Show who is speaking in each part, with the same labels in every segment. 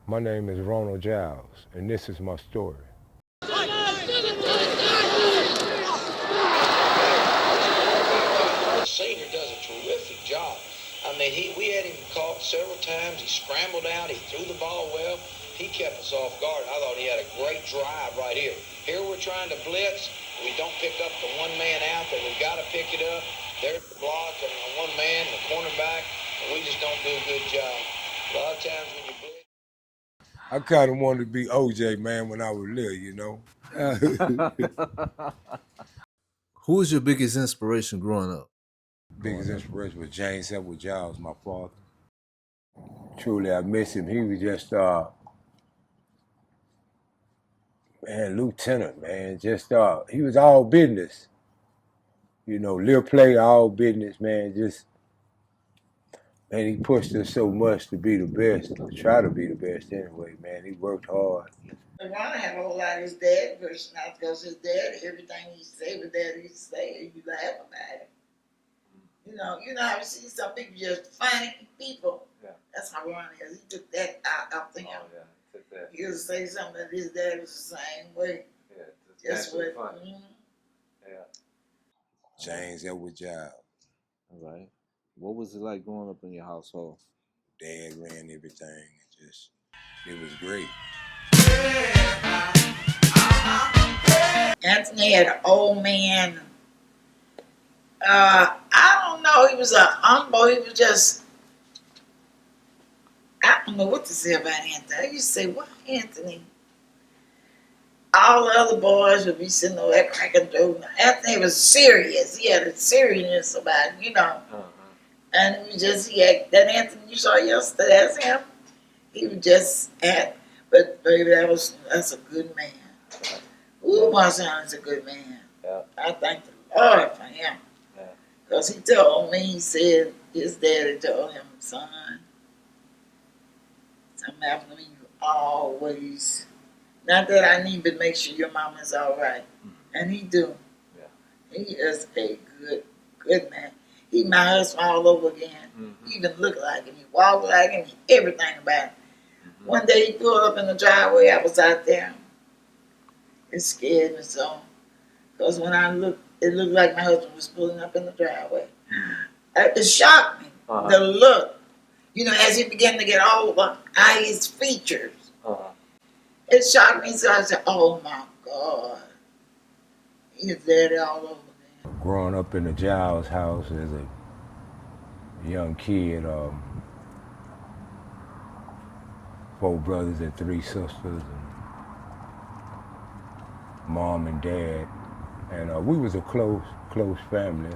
Speaker 1: My name is Ronald Jiles, and this is my story.
Speaker 2: The senior does a terrific job. I mean, we had him caught several times. He scrambled out. He threw the ball well. He kept us off guard. I thought he had a great drive right here. Here we're trying to blitz. We don't pick up the one man out that we've got to pick it up. There's the block and the one man, the cornerback, and we just don't do a good job. A lot of times when you blitz.
Speaker 1: I kind of wanted to be OJ, man, when I was little, you know.
Speaker 3: Who was your biggest inspiration growing up?
Speaker 1: Biggest inspiration was James Edward Giles, my father. Truly, I miss him. He was just, man, lieutenant, man. Just, he was all business. You know, little play, all business, man. Just, man, he pushed us so much to be the best, to try to be the best anyway, man. He worked hard.
Speaker 4: Ronald had a whole lot of his dad personality because his dad, everything he said with dad, he say, and you laugh about it. You know how you see some people just funny people. Yeah. That's how Ronald is. He took that out of him. Oh, yeah. He took that. He would say something that his dad was the same way. Yeah, just what. Funny. Mm-hmm.
Speaker 1: Yeah. James Edward Giles.
Speaker 3: All right. What was it like growing up in your household?
Speaker 1: Dad ran everything. It was great.
Speaker 4: Anthony had an old man. I don't know. He was a humble. He was just. I don't know what to say about Anthony. I used to say, "What, Anthony?" All the other boys would be sitting over there cracking jokes. Anthony was serious. He had a seriousness about it, you know. Uh-huh. And he had that Anthony you saw yesterday. That's him. He was just but baby, that's a good man. Ooh, my son is a good man. Yeah. I thank the Lord for him. Because he told me, he said, his daddy told him, son, something happened to me, you always, not that I need, but make sure your mama's all right. Mm-hmm. And he do. Yeah. He is a good man. He my husband all over again. Mm-hmm. He even look like him. He walk like him. Everything about him. Mm-hmm. One day he pulled up in the driveway. I was out there. It scared me so. Because when I looked, it looked like my husband was pulling up in the driveway. It shocked me. Uh-huh. The look. You know, as he began to get older, his features. Uh-huh. It shocked me. So I said, oh my God. He's daddy all over again.
Speaker 1: Growing up in the Jiles house as a young kid, 4 brothers and 3 sisters, and mom and dad. And we was a close family.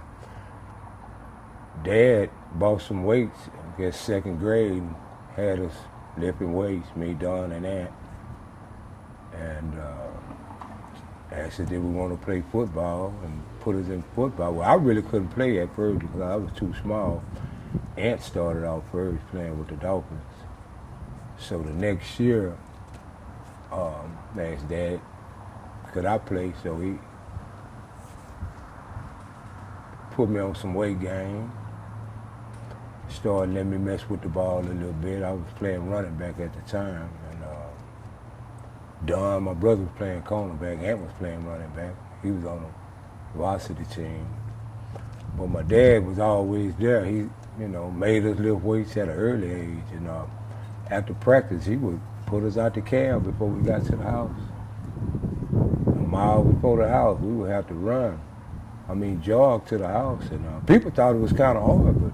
Speaker 1: Dad bought some weights, I guess 2nd grade, and had us lifting weights, me, Don, and Aunt. And asked us did we want to play football and put us in football. Well, I really couldn't play at first because I was too small. Aunt started out first playing with the Dolphins. So the next year, I asked Dad, could I play? So he put me on some weight gain, started letting me mess with the ball a little bit. I was playing running back at the time. And Don, my brother, was playing cornerback. Aunt was playing running back. He was on the varsity team. But my dad was always there. He, made us lift weights at an early age. And after practice, he would put us out the cab before we got to the house. A mile before the house, we would have to run. Jog to the house. And people thought it was kind of hard, but,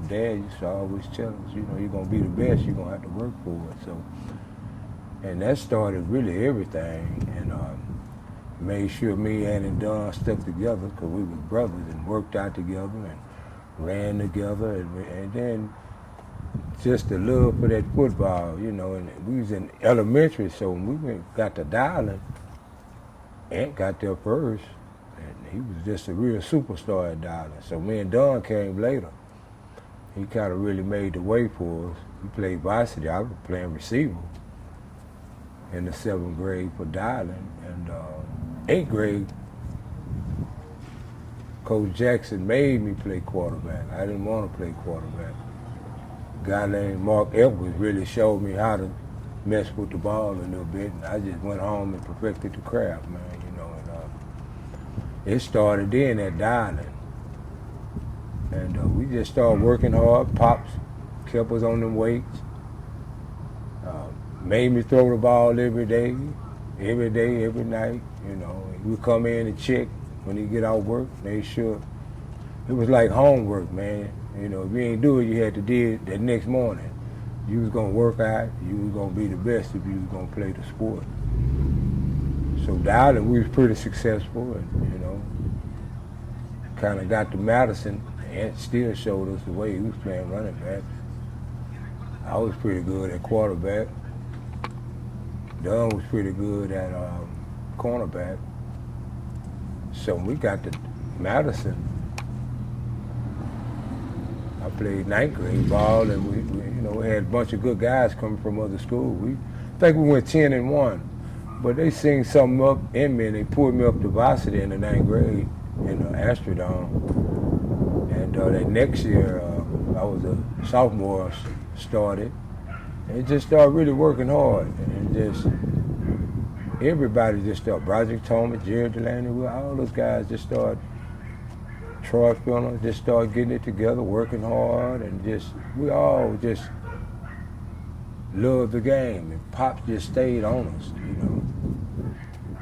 Speaker 1: Dad used to always tell us, you're going to be the best, you're going to have to work for it. So, and that started really everything. And made sure me, Aunt, and Don stuck together because we were brothers and worked out together and ran together. And then just the love for that football, and we was in elementary, so when we got to Dialing, Aunt got there first. And he was just a real superstar at Dialing. So me and Don came later. He kind of really made the way for us. He played varsity. I was playing receiver in the 7th grade for Dialing. And 8th grade, Coach Jackson made me play quarterback. I didn't want to play quarterback. A guy named Mark Edwards really showed me how to messed with the ball a little bit, and I just went home and perfected the craft, man. It started then at Dialing, and we just started working hard. Pops kept us on them weights, made me throw the ball every day, every night. We come in and check when he get out work, make sure. It was like homework, man. If you ain't do it, you had to do it the next morning. You was gonna work out. You was gonna be the best if you was gonna play the sport. So Dowling, we was pretty successful, and kind of got to Madison, and still showed us the way he was playing running back. I was pretty good at quarterback. Dunn was pretty good at cornerback. So when we got to Madison, I played ninth grade ball, and we had a bunch of good guys coming from other schools. I think we went 10-1, but they seen something up in me, and they pulled me up to varsity in the ninth grade in Astrodome. And that next year, I was a sophomore, started, and just started really working hard, and just everybody just started. Broderick Thomas, Jerry Delaney, all those guys just started. Troy Spinner just started getting it together, working hard, and we all just loved the game, and Pops just stayed on us,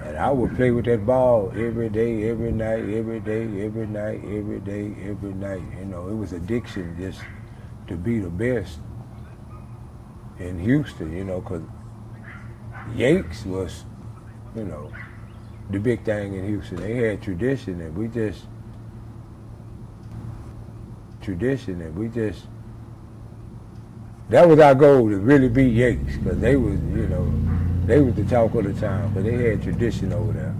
Speaker 1: And I would play with that ball every day, every night, every day, every night, every day, every night. It was addiction just to be the best in Houston, because Yanks was, the big thing in Houston. They had tradition, and we just that was our goal, to really beat Yanks, because they was the talk of the town, because they had tradition over there.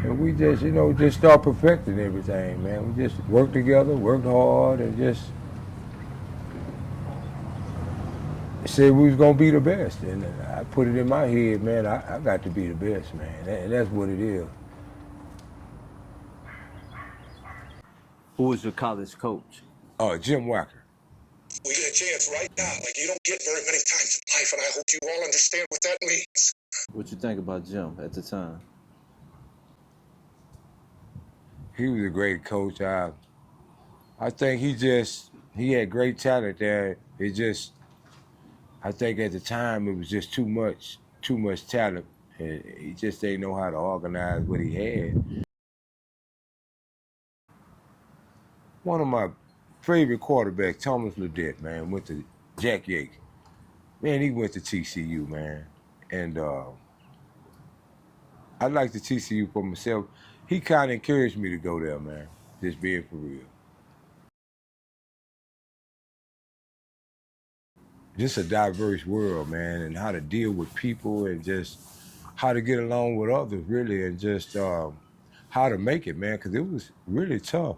Speaker 1: And we just start perfecting everything, man. We just worked together, worked hard, and just said we was gonna be the best. And I put it in my head, man, I got to be the best, man. And that's what it is.
Speaker 3: Who was your college coach?
Speaker 1: Jim Wacker.
Speaker 5: We get a chance right now, like you don't get very many times in life, and I hope you all understand what that means.
Speaker 3: What you think about Jim at the time?
Speaker 1: He was a great coach. I think he had great talent there. I think at the time it was just too much talent. And he just didn't know how to organize what he had. One of my favorite quarterbacks, Thomas Ledette, man, went to Jack Yates. Man, he went to TCU, man. And I like the TCU for myself. He kind of encouraged me to go there, man, just being for real. Just a diverse world, man, and how to deal with people, and just how to get along with others, really, and just how to make it, man, because it was really tough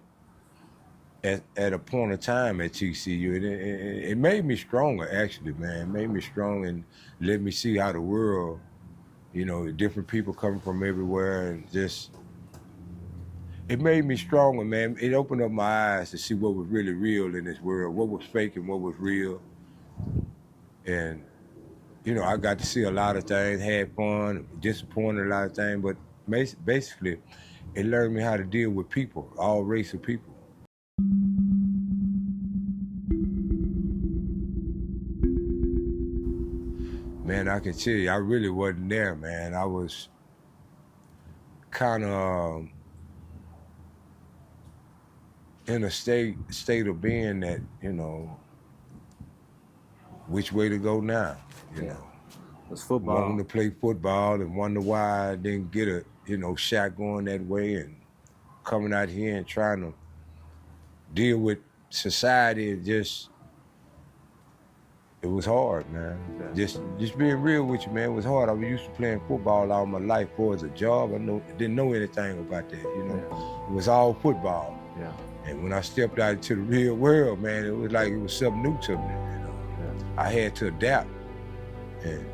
Speaker 1: at a point of time at TCU. It made me stronger, actually, man. It made me strong and let me see how the world, different people coming from everywhere, and just, it made me stronger, man. It opened up my eyes to see what was really real in this world, what was fake and what was real. And, I got to see a lot of things, had fun, disappointed a lot of things, but basically, it learned me how to deal with people, all race of people. Man, I can tell you, I really wasn't there, man. I was kind of in a state of being that, which way to go now,
Speaker 3: It's football.
Speaker 1: Wanting to play football and wonder why I didn't get a, shot going that way, and coming out here and trying to deal with society, and just, it was hard, man.
Speaker 3: Yeah.
Speaker 1: Just being real with you, man, it was hard. I was used to playing football all my life as a job. I didn't know anything about that, It was all football.
Speaker 3: Yeah.
Speaker 1: And when I stepped out into the real world, man, it was like it was something new to me,
Speaker 3: Yeah.
Speaker 1: I had to adapt and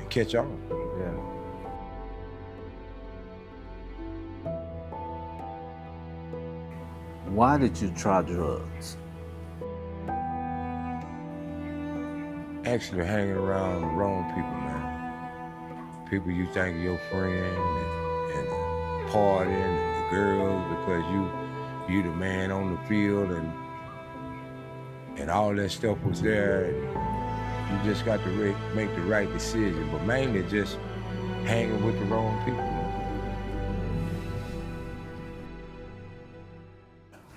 Speaker 1: catch on.
Speaker 3: Yeah. Why did you try drugs?
Speaker 1: Actually hanging around the wrong people, man. People you think are your friend and partying and the girls because you the man on the field and all that stuff was there. And you just got to make the right decision, but mainly just hanging with the wrong people.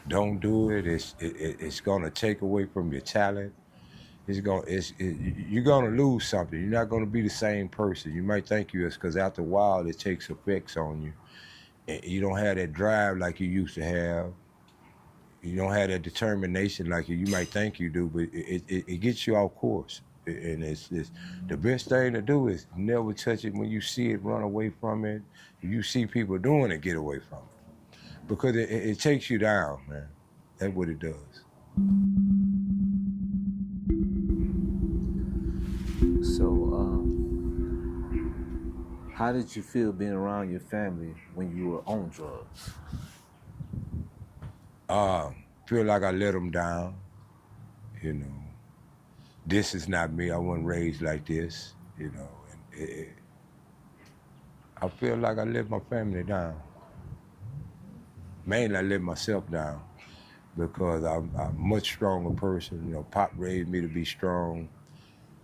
Speaker 1: Don't do it. It's gonna take away from your talent. You're gonna lose something. You're not gonna be the same person. You might think you is, because after a while it takes effects on you. And you don't have that drive like you used to have. You don't have that determination like you might think you do, but it gets you off course. And it's the best thing to do is never touch it. When you see it, run away from it. If you see people doing it, get away from it. Because it takes you down, man. That's what it does.
Speaker 3: So, how did you feel being around your family when you were on drugs?
Speaker 1: Feel like I let them down. You know, this is not me. I wasn't raised like this. You know, and I feel like I let my family down. Mainly, I let myself down because I'm a much stronger person. You know, Pop raised me to be strong.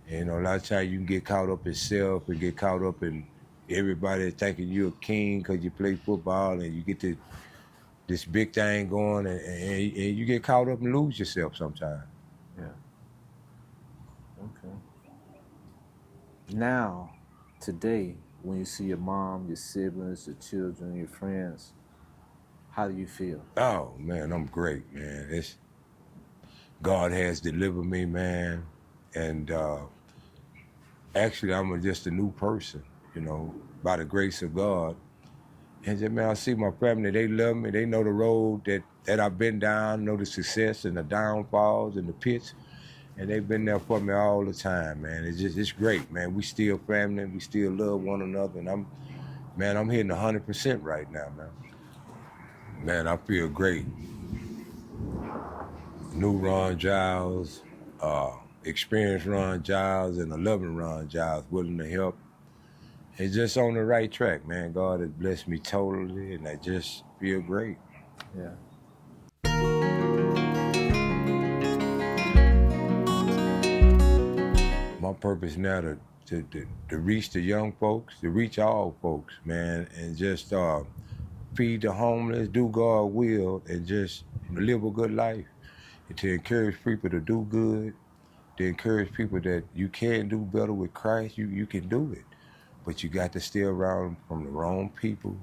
Speaker 1: And, you know, a lot of times you can get caught up in self and get caught up in everybody thinking you're a king because you play football and you get this big thing going and you get caught up and lose yourself sometimes.
Speaker 3: Yeah. Okay. Now, today, when you see your mom, your siblings, your children, your friends, how do you feel?
Speaker 1: Oh, man, I'm great, man. God has delivered me, man. And actually, I'm just a new person, you know, by the grace of God. And just, man, I see my family, they love me. They know the road that I've been down, know the success and the downfalls and the pits. And they've been there for me all the time, man. It's great, man. We still family. We still love one another. And I'm hitting 100% right now, man. Man, I feel great. New Ron Jiles, experienced Ron Jiles, and a loving Ron Jiles, willing to help. It's just on the right track, man. God has blessed me totally, and I just feel great.
Speaker 3: Yeah.
Speaker 1: My purpose now to reach the young folks, to reach all folks, man, and just feed the homeless, do God's will, and just live a good life. And to encourage people to do good, to encourage people that you can do better with Christ, you can do it. But you got to stay around from the wrong people.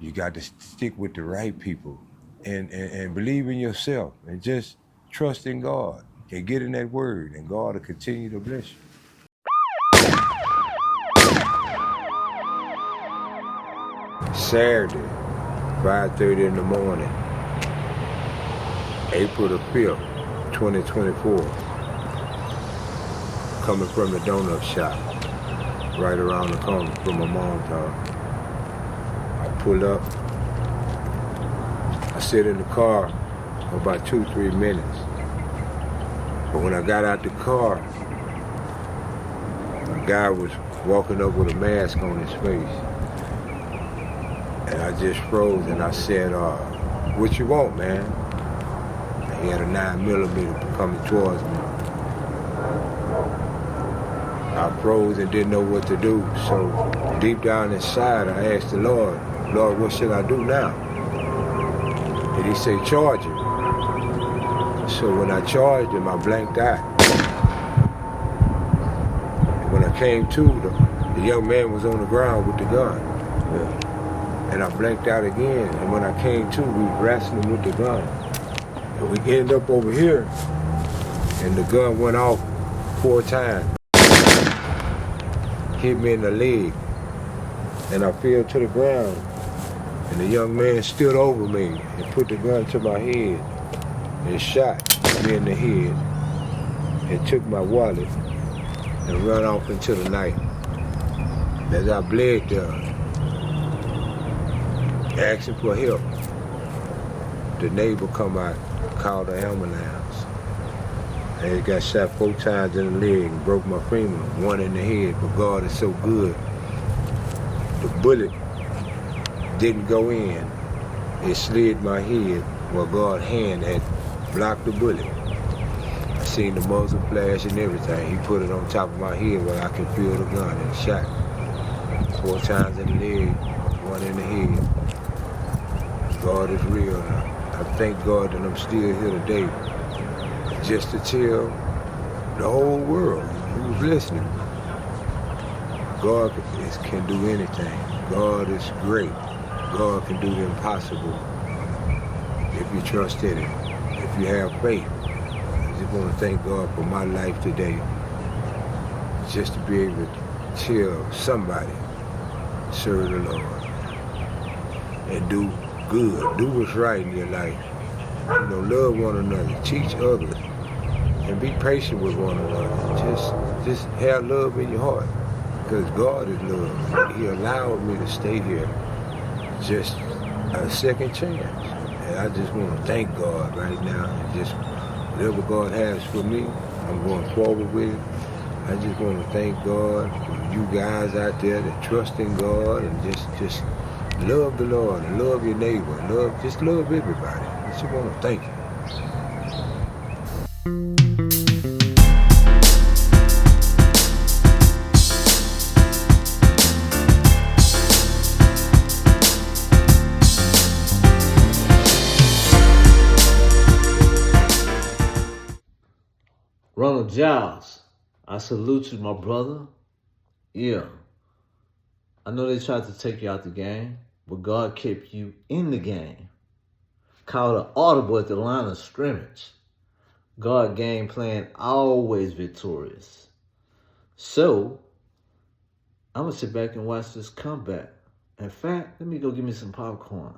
Speaker 1: You got to stick with the right people and believe in yourself and just trust in God and get in that word, and God will continue to bless you. Saturday, 5:30 in the morning, April the 5th, 2024, coming from the donut shop, right around the corner from my mom's house. I pull up, I sit in the car for about 2-3 minutes. But when I got out the car, a guy was walking up with a mask on his face. And I just froze and I said, what you want, man? And he had a 9mm coming towards me. I froze and didn't know what to do. So deep down inside, I asked the Lord, what should I do now? And he said, charge him. So when I charged him, I blanked out. And when I came to, the young man was on the ground with the gun. Yeah. And I blanked out again. And when I came to, we were wrestling with the gun. And we ended up over here, and the gun went off 4 times. Hit me in the leg. And I fell to the ground. And the young man stood over me and put the gun to my head and shot me in the head and took my wallet and ran off into the night. As I bled there, asking for help, the neighbor come out, called the ambulance. I got shot 4 times in the leg and broke my femur, 1 in the head, but God is so good. The bullet didn't go in. It slid my head where God's hand had blocked the bullet. I seen the muzzle flash and everything. He put it on top of my head where I could feel the gun and shot. 4 times in the leg, 1 in the head. God is real. I thank God that I'm still here today just to tell the whole world who's listening. God can do anything. God is great. God can do the impossible if you trust in Him, if you have faith. I just want to thank God for my life today, just to be able to tell somebody, serve the Lord, and do good, do what's right in your life. You know, love one another, teach others, and be patient with one another. Just have love in your heart, because God is love. He allowed me to stay here just a second chance. And I just want to thank God right now. Just whatever God has for me, I'm going forward with it. I just want to thank God for you guys out there that trust in God and just love the Lord and love your neighbor. Just love everybody. I just want to thank you.
Speaker 3: Ronald, Jiles, I salute you, my brother. Yeah. I know they tried to take you out the game, but God kept you in the game. Called an audible at the line of scrimmage. God game plan always victorious. So, I'm going to sit back and watch this comeback. In fact, let me go get me some popcorn.